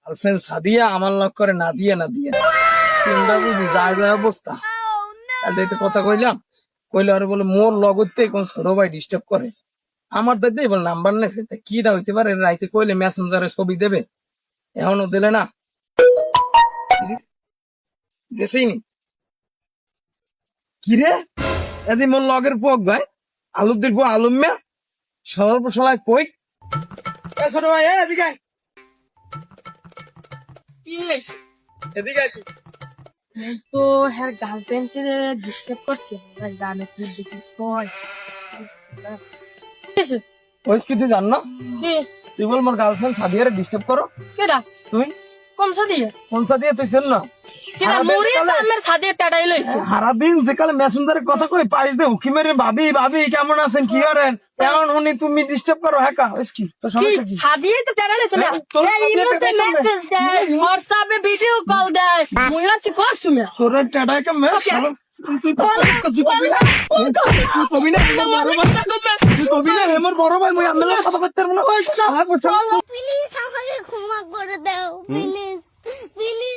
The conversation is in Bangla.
গার্লফ্রেন্ড সাদিয়া আমার লক করে না দিয়ে চিন্তা বুঝি যায় অবস্থা। তাদের কথা কইলাম, কইলে আর বলে মোর লগতে কোন ছোট ভাই ডিস্টার্ব করে। আমার তো দেই বলে নাম্বার নেই, কিটা হইতে পারে? রাইতে কইলে মেসেঞ্জারে ছবি দেবে, এখনো দিলে না। গেছিনি কিরে এদি মোর লগের পোক ভাই আলু দিব আলুম মে সর্বশালায় কই ছোট ভাই এদিকে আয়, কি হয়েছে? এদিকে আয় তুই। তো হ্যাঁ গার্লফ্রেন্ড ডিস্টার্ব করছে গানে কি দেখি কয় কইস কিছু জান না? তুই বল মোর গার্লফ্রেন্ড সাদিয়ারে ডিস্টার্ব করো। কেডা তুই কোন সাদিয়া? কোন সাদিয়া তুই চেন না? কেডা মুড়ি তো আমার সাদিয়া টাটাই লইছে। সারাদিন যেকালে মেসেঞ্জারে কথা কই পাইস দে উকি মেরে ভাবি ভাবি কেমন আছেন কি করেন এমন শুনি তুমি ডিস্টার্ব করো। হ্যাঁ কা ওইস কি তোর কি সমস্যা কি? সাদিয়া তো টাটাই লইছে না? তোর এই সাদিয়া ইমোতে টাটাই মেসেজ দেয়, হোয়াটসঅ্যাপে ভিডিও কল দেয়, মুই হচ্ছে কসুমে। তোর টাটা কে মে তুই কবি না তুই কবি না আমার বড় ভাই মুই আমলা কথা করতে পারবো না। প্লিজ আমাকে ক্ষমা করে দাও, প্লিজ প্লিজ।